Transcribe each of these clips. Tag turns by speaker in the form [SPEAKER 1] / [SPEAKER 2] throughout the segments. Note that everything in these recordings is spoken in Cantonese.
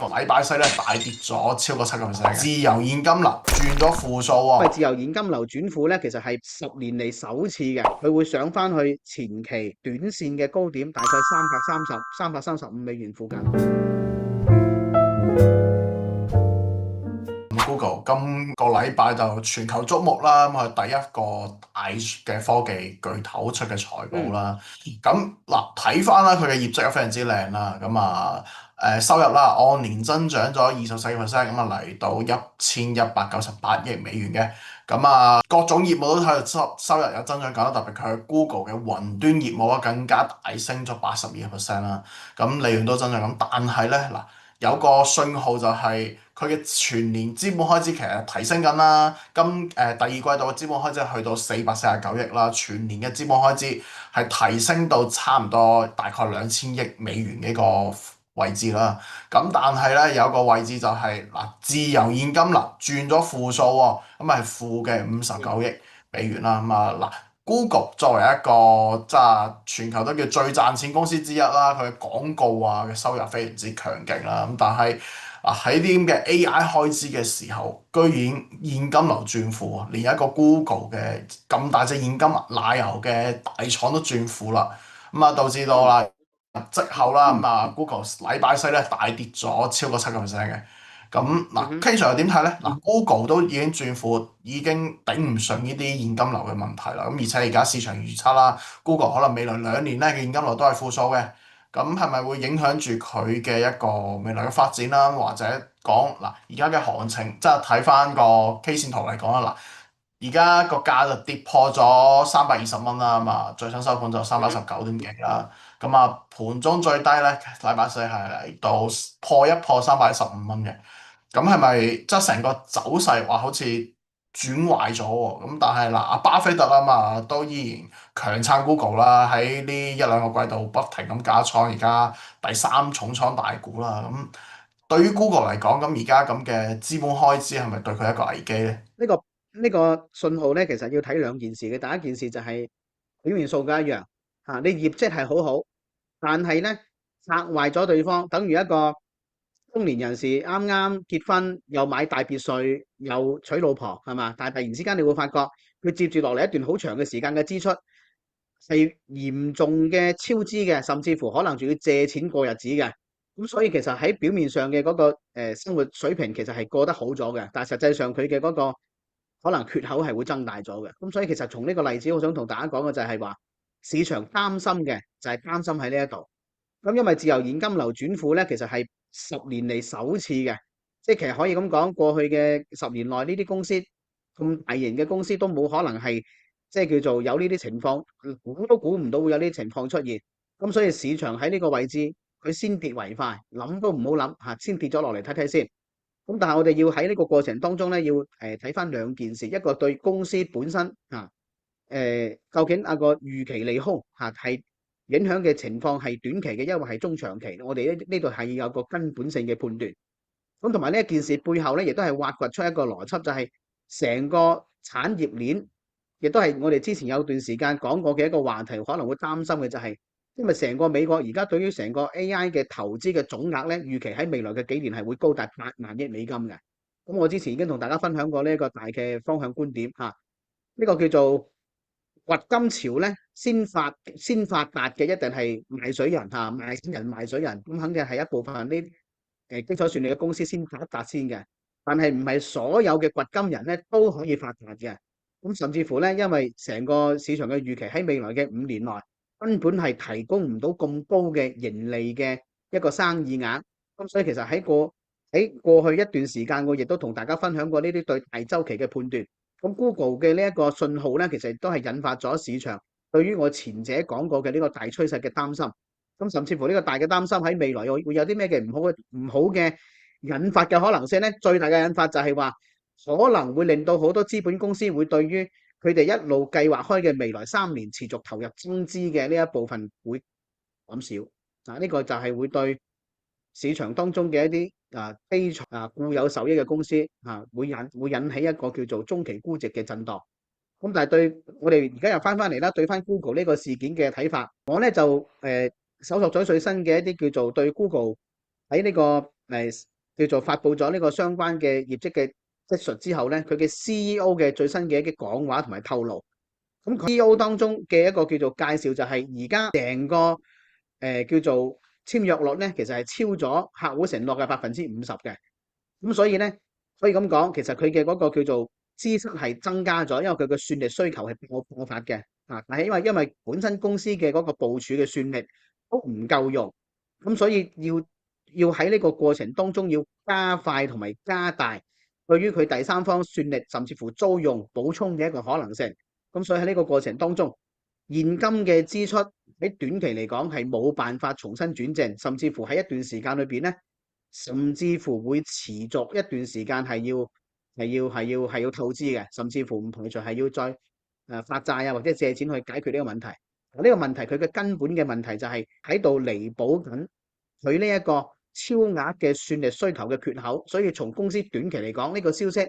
[SPEAKER 1] 個禮拜四咧大跌咗超過7%嘅，自由現金流轉咗負數喎。
[SPEAKER 2] 因為自由現金流轉負咧，其實係10年嚟首次嘅，佢會上翻去前期短線嘅高點，大概335美元附近。
[SPEAKER 1] Google 今個禮拜就全球矚目啦，咁佢第一個大嘅科技巨頭出嘅財報啦。咁嗱睇翻啦，佢嘅業績又非常之靚啦。咁收入啦按年增長咗24%，咁嚟到1198億美元嘅。咁各種業務都睇到收入有增長緊，特別佢 Google 嘅雲端業務更加大升咗82%啦。咁利潤都增長緊，但係咧嗱。有個信號就係佢嘅全年資本開支其實提升緊啦，第二季度嘅資本開支去到449億啦，全年嘅資本開支係提升到差唔多大概2000億美元呢個位置啦。咁但係咧有個位置就係自由現金流轉咗負數喎，咁係負嘅59億美元啦。Google 作為一個即係全球都叫最賺錢公司之一啦，佢嘅廣告嘅收入非常之強勁啦。咁但係喺啲咁嘅 AI 開支嘅時候，居然現金流轉負啊！連一個 Google 嘅咁大隻現金奶油嘅大廠都轉負啦。導致到績後啦，Google 禮拜四咧大跌咗超過7%嘅。咁K 上又點睇咧？Google 都已經轉負，已經頂唔順呢啲現金流嘅問題啦。咁而且而家市場預測啦，Google 可能未來2年咧嘅現金流都係負數嘅。咁係咪會影響住佢嘅一個未來嘅發展啦？或者講而家嘅行情，即係睇翻個 K 線圖嚟講啦，而家個價就跌破咗320蚊啦，最新收盤就319點幾啦。盤中最低咧，禮拜四係嚟到破315蚊嘅。咁係咪即係成個走勢話好似轉壞咗喎？咁但係阿巴菲特都依然強撐 Google 啦，喺呢1-2個季度不停咁加倉，而家第3重倉大股啦。咁對於 Google 嚟講，咁而家咁嘅資本開支係咪對佢一個危機咧？
[SPEAKER 2] 呢個信號咧，其實要睇兩件事嘅。第一件事就係表面數據一樣嚇，你業績係好好，但係咧拆壞咗對方，等於一個中年人士啱啱結婚，又買大別墅，又娶老婆，係嘛？但係突然之間你會發覺，佢接住落嚟一段好長嘅時間嘅支出係嚴重嘅超支嘅，甚至乎可能仲要借錢過日子嘅。咁所以其實喺表面上嘅嗰個生活水平其實係過得好咗嘅，但係實際上佢嘅嗰個可能缺口係會增大咗嘅。咁所以其實從呢個例子，我想同大家講嘅就係話，市場擔心嘅就係擔心喺呢一度。咁因為自由現金流轉負咧，其實係10年嚟首次嘅，即係其實可以咁講，過去嘅10年內呢啲公司咁大型嘅公司都冇可能係即係叫做有呢啲情況，估都估唔到會有呢啲情況出現。咁所以市場喺呢個位置，佢先跌為快，諗都唔好諗嚇，先跌咗落嚟睇睇先。咁但係我哋要喺呢個過程當中咧，要睇翻兩件事，一個對公司本身究竟個預期利空係影響嘅情況係短期嘅，因為係中長期，我哋呢度係要有個根本性嘅判斷。咁同埋呢一件事背後咧，亦都係挖掘出一個邏輯，就係成個產業鏈，亦都係我哋之前有段時間講過嘅一個話題，可能會擔心嘅就係，因為成個美國而家對於成個 AI 嘅投資嘅總額咧，預期喺未來嘅幾年係會高達8萬億美金嘅。咁我之前已經同大家分享過呢一個大嘅方向觀點嚇，呢個叫做掘金潮咧，先發達嘅一定係賣水人嚇，賣錢人賣水人，咁肯定係一部分呢基礎算力嘅公司先發達先嘅，但係唔係所有嘅掘金人咧都可以發達嘅。咁甚至乎咧，因為成個市場嘅預期喺未來嘅5年內根本係提供唔到咁高嘅盈利嘅一個生意額。咁所以其實喺過去一段時間，我亦都同大家分享過呢啲對大週期嘅判斷。咁 Google 嘅呢一個信號咧，其實都係引發咗市場對於我前者講過嘅呢個大趨勢嘅擔心。咁甚至乎呢個大嘅擔心喺未來會有啲咩嘅唔好嘅引發嘅可能性咧？最大嘅引發就係話可能會令到好多資本公司會對於佢哋一路計劃開嘅未來3年持續投入增資嘅呢一部分會減少。呢個就係會對市場當中嘅一啲基礎固有收益嘅公司會引起一個叫做中期估值嘅震盪。咁但係對我哋而家又翻嚟啦，對翻 Google 呢個事件嘅睇法，我咧就搜索咗最新嘅一啲叫做對 Google 喺呢個叫做發布咗呢個相關嘅業績嘅質述之後咧，佢嘅 CEO 嘅最新嘅一啲講話同埋透露，咁 CEO 當中嘅一個叫做介紹就係而家成個叫做簽約率咧，其實係超咗客戶承諾嘅50%嘅。咁所以咧，可以咁講，其實佢嘅嗰個叫做支出係增加咗，因為佢嘅算力需求係爆發嘅啊。但係因為本身公司嘅嗰個部署嘅算力都唔夠用，咁所以要喺呢個過程當中要加快同埋加大對於佢第三方算力甚至乎租用補充嘅一個可能性。咁所以喺呢個過程當中，現金嘅支出喺短期嚟講係冇辦法重新轉正，甚至乎喺一段時間裏邊咧。甚至乎會持續一段時間係要透支嘅，甚至乎唔排除係要再發債啊，或者借錢去解決呢個問題。呢個問題佢嘅根本嘅問題就係喺度彌補緊佢呢一個超額嘅算力需求嘅缺口，所以從公司短期嚟講，呢個消息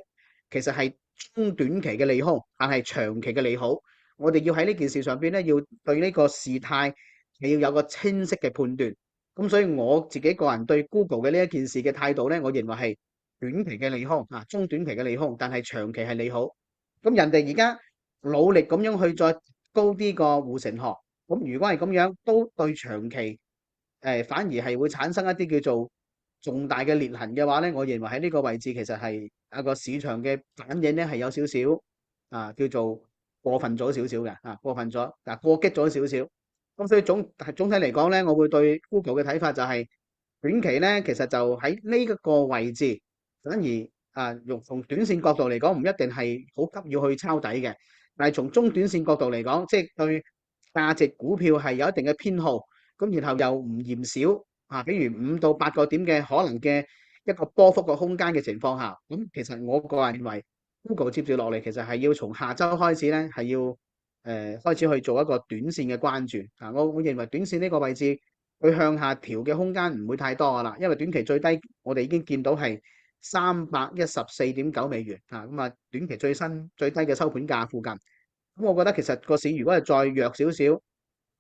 [SPEAKER 2] 其實係中短期嘅利空，但係長期嘅利好。我哋要喺呢件事上邊咧，要對呢個事態係要有個清晰嘅判斷。咁所以我自己個人對 Google 嘅呢一件事嘅態度咧，我認為係短期嘅利空啊，中短期嘅利空，但係長期係利好。咁人哋而家努力咁樣去再高啲個護城河，咁如果係咁樣，都對長期反而係會產生一啲叫做重大嘅裂痕嘅話咧，我認為喺呢個位置其實係一個市場嘅反應咧係有少少叫做過分咗少少嘅過分咗過激咗少少。咁所以總體嚟講咧，我會對 Google 嘅睇法就係短期咧，其實就喺呢一個位置，反而用從短線角度嚟講，唔一定係好急要去抄底嘅。但係從中短線角度嚟講，即係對價值股票係有一定嘅偏好，咁然後又唔嫌少比如5到8個點嘅可能嘅一個波幅嘅空間嘅情況下，咁其實我個人認為 Google 接住落嚟，其實係要從下週開始咧，係要開始去做一個短線嘅關注我認為短線呢個位置佢向下調嘅空間唔會太多噶啦，因為短期最低我哋已經見到係314.9美元咁短期最低嘅收盤價附近，咁我覺得其實個市如果係再弱少少，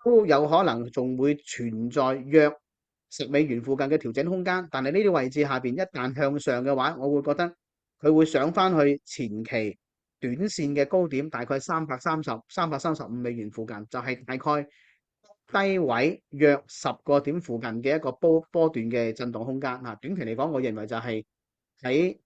[SPEAKER 2] 都有可能仲會存在約10美元附近嘅調整空間，但係呢啲位置下邊一旦向上嘅話，我會覺得佢會上翻去前期短線嘅高點，大概335美元附近，就係大概低位約10個點附近嘅一個波段嘅震動空間。短期嚟講，我認為就係喺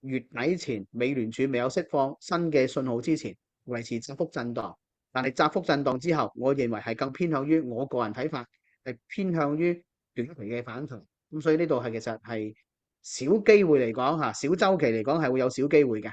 [SPEAKER 2] 月底前，美聯儲未有釋放新嘅信號之前，維持窄幅震盪。但係窄幅震盪之後，我認為係更偏向於我個人睇法，係偏向於短期嘅反彈。咁所以呢度係其實係小機會嚟講小週期嚟講係會有小機會嘅。